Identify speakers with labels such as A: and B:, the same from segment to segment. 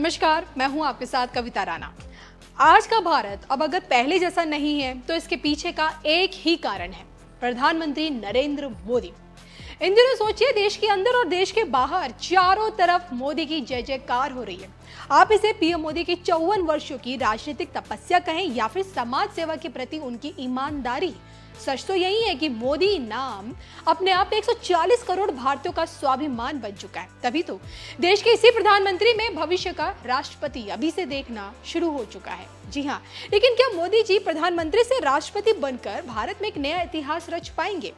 A: नमस्कार, मैं हूं आपके साथ कविता राणा। आज का भारत अब अगर पहले जैसा नहीं है तो इसके पीछे का एक ही कारण है, प्रधानमंत्री नरेंद्र मोदी। इन दिनों सोचिए, देश के अंदर और देश के बाहर चारों तरफ मोदी की जय जयकार हो रही है। आप इसे पीएम मोदी की 54 वर्षों की राजनीतिक तपस्या कहें या फिर समाज सेवा के प्रति उनकी ईमानदारी। सच तो यही है कि मोदी नाम अपने आप 140 करोड़ भारतीयों का स्वाभिमान बन चुका है। तभी तो देश के इसी प्रधानमंत्री में भविष्य का राष्ट्रपति अभी से देखना शुरू हो चुका है। जी हाँ, लेकिन क्या मोदी जी प्रधानमंत्री से राष्ट्रपति बनकर भारत में एक नया इतिहास रच पाएंगे?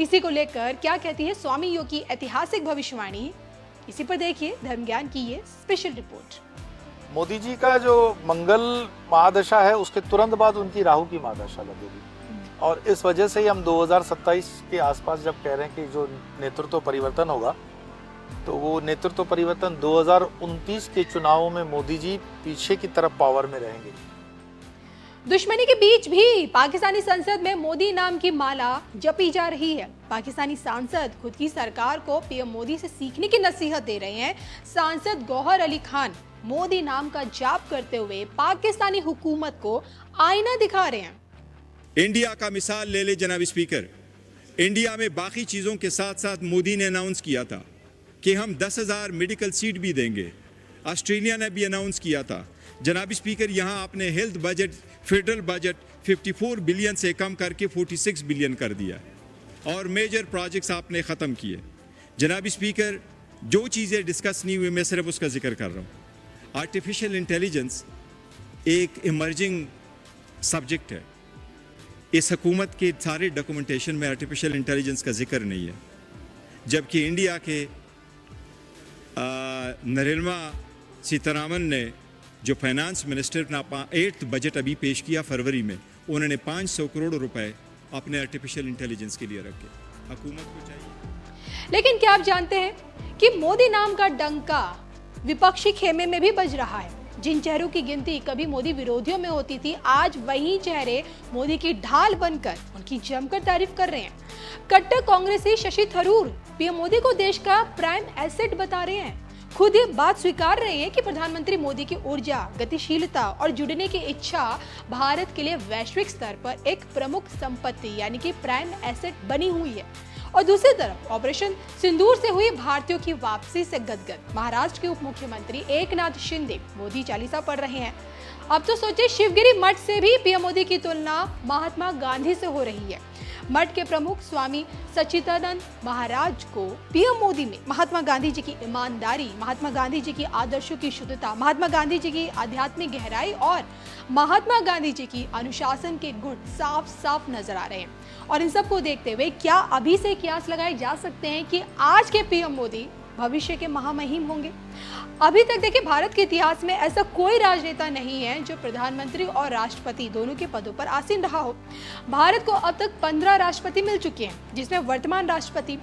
A: इसी को लेकर क्या कहती है स्वामी योग की ऐतिहासिक भविष्यवाणी, इसी पर देखिए धर्म ज्ञान की ये स्पेशल रिपोर्ट।
B: मोदी जी का जो मंगल महादशा है उसके तुरंत बाद उनकी राहु की महादशा लगेगी और इस वजह से ही हम 2027 के आसपास जब कह रहे हैं कि जो नेतृत्व परिवर्तन होगा तो वो नेतृत्व परिवर्तन 2029 के चुनावों में मोदी जी पीछे की तरफ पावर में रहेंगे।
A: दुश्मनी के बीच भी पाकिस्तानी संसद में मोदी नाम की माला जपी जा रही है। पाकिस्तानी सांसद खुद की सरकार को पीएम मोदी से सीखने की नसीहत दे रहे हैं। सांसद गौहर अली खान मोदी नाम का जाप करते हुए पाकिस्तानी हुकूमत को आईना दिखा रहे हैं।
C: इंडिया का मिसाल ले ले जनाब स्पीकर। इंडिया में बाकी चीज़ों के साथ साथ मोदी ने अनाउंस किया था कि हम 10,000 मेडिकल सीट भी देंगे। ऑस्ट्रेलिया ने भी अनाउंस किया था। जनाब स्पीकर, यहाँ आपने health budget, federal budget 54 billion से कम करके 46 बिलियन कर दिया और मेजर प्रोजेक्ट्स आपने ख़त्म किए। जनाब स्पीकर, जो चीज़ें डिस्कस नहीं हुई मैं सिर्फ उसका जिक्र कर रहा हूँ। आर्टिफिशियल इंटेलिजेंस एक इमर्जिंग सब्जेक्ट है। इस हुकूमत के सारे डॉक्यूमेंटेशन में आर्टिफिशियल इंटेलिजेंस का जिक्र नहीं है, जबकि इंडिया के निर्मला सीतारामन ने जो फाइनेंस मिनिस्टर ने 8th बजट अभी पेश किया फरवरी में, उन्होंने 500 करोड़ रुपए अपने आर्टिफिशियल इंटेलिजेंस के लिए रखे। हुकूमत को चाहिए।
A: लेकिन क्या आप जानते हैं कि मोदी नाम का डंका विपक्षी खेमे में भी बज रहा है। जिन चेहरों की गिनती कभी मोदी विरोधियों में होती थी, आज वही चेहरे मोदी की ढाल बनकर उनकी जमकर तारीफ कर रहे हैं। कट्टर कांग्रेसी शशि थरूर पीएम मोदी को देश का प्राइम एसेट बता रहे हैं। खुद ये बात स्वीकार रहे हैं कि प्रधानमंत्री मोदी की ऊर्जा, गतिशीलता और जुड़ने की इच्छा भारत के लिए वैश्विक स्तर पर एक प्रमुख संपत्ति यानी कि प्राइम एसेट बनी हुई है। और दूसरी तरफ ऑपरेशन सिंदूर से हुई भारतीयों की वापसी से गदगद महाराष्ट्र के उप मुख्यमंत्री एकनाथ शिंदे मोदी चालीसा पढ़ रहे हैं। अब तो सोचिए, शिवगिरी मठ से भी पीएम मोदी की तुलना महात्मा गांधी से हो रही है। मठ के प्रमुख स्वामी सच्चिदानंद महाराज को पीएम मोदी में महात्मा गांधी जी की ईमानदारी, महात्मा गांधी जी की आदर्शों की शुद्धता, महात्मा गांधी जी की आध्यात्मिक गहराई और महात्मा गांधी जी की अनुशासन के गुण साफ साफ नजर आ रहे हैं। और इन सब को देखते हुए क्या अभी से कियास लगाए जा सकते हैं कि आज के पीएम मोदी भविष्य के महामहिम होंगे? अभी तक देखिए, भारत के इतिहास में ऐसा कोई राजनेता नहीं है जो प्रधानमंत्री और राष्ट्रपति दोनों के पदों पर आसीन रहा हो। भारत को अब तक 15 राष्ट्रपति मिल चुके हैं, जिसमें वर्तमान राष्ट्रपति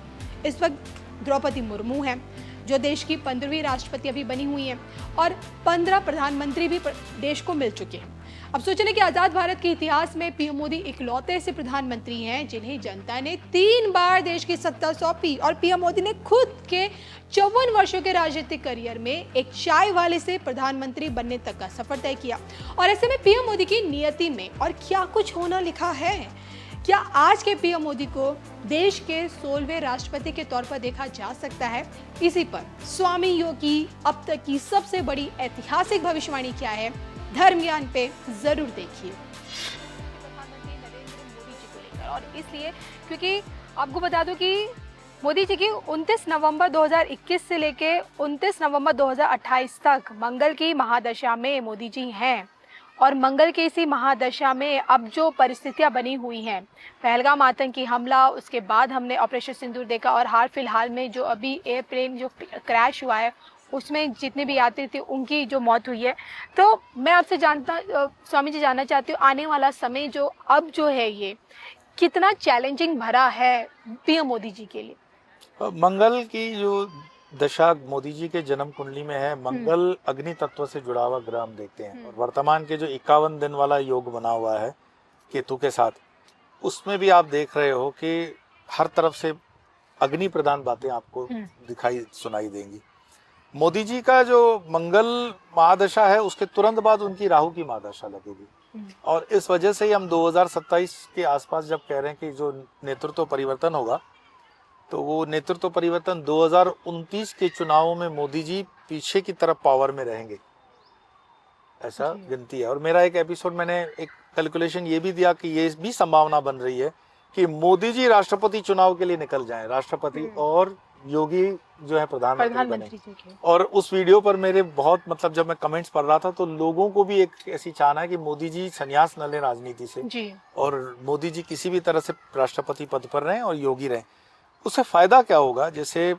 A: इस वक्त द्रौपदी मुर्मू हैं, जो देश की 15वीं राष्ट्रपति अभी बनी हुई हैं, और 15 प्रधानमंत्री भी देश को मिल चुके हैं। अब सोचने कि आजाद भारत के इतिहास में पीएम मोदी इकलौते ऐसे प्रधानमंत्री हैं जिन्हें जनता ने 3 बार देश की सत्ता सौंपी। और पीएम मोदी ने खुद के 54 वर्षों के राजनीतिक करियर में एक चाय वाले से प्रधानमंत्री बनने तक का सफर तय किया। और ऐसे में पीएम मोदी की नियति में और क्या कुछ होना लिखा है? क्या आज के पीएम मोदी को देश के 16वें राष्ट्रपति के तौर पर देखा जा सकता है? इसी पर स्वामी योग की अब तक की सबसे बड़ी ऐतिहासिक भविष्यवाणी क्या है, धर्म ज्ञान पे जरूर देखिए। प्रधानमंत्री नरेंद्र मोदी जी को लेकर, और इसलिए क्योंकि आपको बता दूं कि मोदी जी की 29 नवंबर 2021 से लेके 29 नवंबर 2028 तक मंगल की महादशा में मोदी जी हैं। और मंगल की इसी महादशा में अब जो परिस्थितियां बनी हुई हैं, पहलगाम आतंकी हमला, उसके बाद हमने ऑपरेशन सिंदूर देखा, और हाल फिलहाल में जो अभी एयरप्लेन जो क्रैश हुआ है उसमें जितने भी यात्री थे उनकी जो मौत हुई है। तो मैं आपसे स्वामी जी जानना चाहती हूँ, आने वाला समय जो अब जो है ये कितना चैलेंजिंग भरा है पीएम मोदी जी के लिए?
B: मंगल की जो दशा मोदी जी के जन्म कुंडली में है, मंगल अग्नि तत्व से जुड़ा हुआ ग्रह हम देखते हैं। और वर्तमान के जो 51 दिन वाला योग बना हुआ है केतु के साथ, उसमें भी आप देख रहे हो कि हर तरफ से अग्नि प्रधान बातें आपको दिखाई सुनाई देंगी। मोदी जी का जो मंगल महादशा है उसके तुरंत बाद उनकी राहु की महादशा लगेगी। और इस वजह से ही हम 2027 के आसपास जब कह रहे हैं कि जो नेतृत्व परिवर्तन होगा, तो वो नेतृत्व परिवर्तन 2029 के चुनावों में मोदी जी पीछे की तरफ पावर में रहेंगे, ऐसा गिनती है। और मेरा एक एपिसोड मैंने एक कैलकुलेशन ये भी दिया कि ये भी संभावना बन रही है कि मोदी जी राष्ट्रपति चुनाव के लिए निकल जाएं, राष्ट्रपति, और योगी जो है प्रधानमंत्री बने। और उस वीडियो पर मेरे बहुत मतलब जब मैं कमेंट्स पढ़ रहा था तो लोगों को भी एक ऐसी चाहना है कि मोदी जी संन्यास न लें राजनीति से
A: जी।
B: और मोदी जी किसी भी तरह से राष्ट्रपति पद पर रहें और योगी रहें। उससे फायदा क्या होगा, जैसे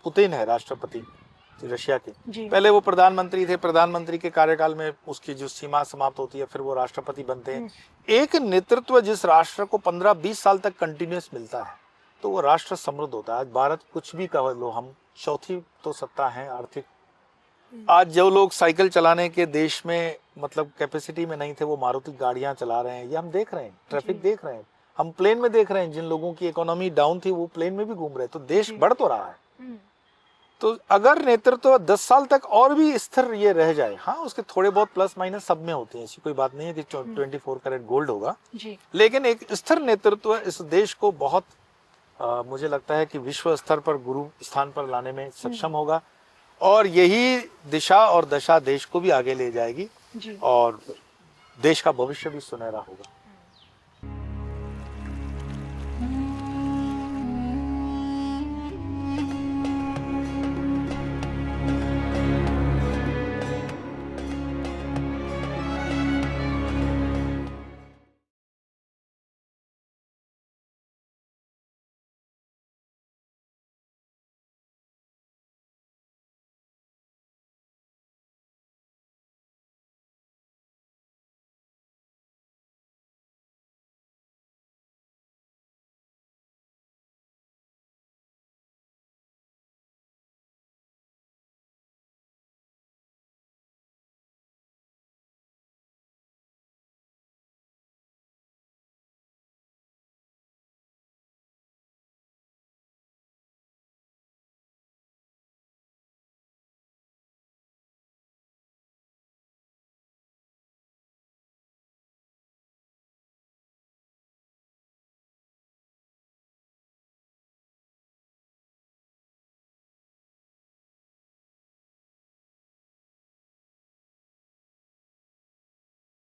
B: पुतिन है राष्ट्रपति रशिया के, पहले वो प्रधानमंत्री थे, प्रधानमंत्री के कार्यकाल में उसकी जो सीमा समाप्त होती है फिर वो राष्ट्रपति बनते हैं। एक नेतृत्व जिस राष्ट्र को 15-20 साल तक कंटिन्यूस मिलता है तो वो राष्ट्र समृद्ध होता है। आज भारत कुछ भी कह लो, हम चौथी तो सत्ता है आर्थिक। आज जो लोग साइकिल चलाने के देश में मतलब कैपेसिटी में नहीं थे वो मारुति गाड़ियां चला रहे हैं, ये हम देख रहे हैं, ट्रैफिक देख रहे हैं, हम प्लेन में देख रहे हैं। जिन लोगों की इकोनॉमी डाउन थी वो प्लेन में भी घूम रहे हैं, तो देश बढ़ तो रहा है। तो अगर नेतृत्व 10 साल तक और भी स्थिर ये रह जाए, हाँ उसके थोड़े बहुत प्लस माइनस सब में होते हैं, ऐसी कोई बात नहीं है कि 24 कैरेट गोल्ड होगा जी। लेकिन एक स्थिर नेतृत्व इस देश को बहुत मुझे लगता है कि विश्व स्तर पर गुरु स्थान पर लाने में सक्षम होगा, और यही दिशा और दशा देश को भी आगे ले जाएगी और देश का भविष्य भी सुनहरा होगा।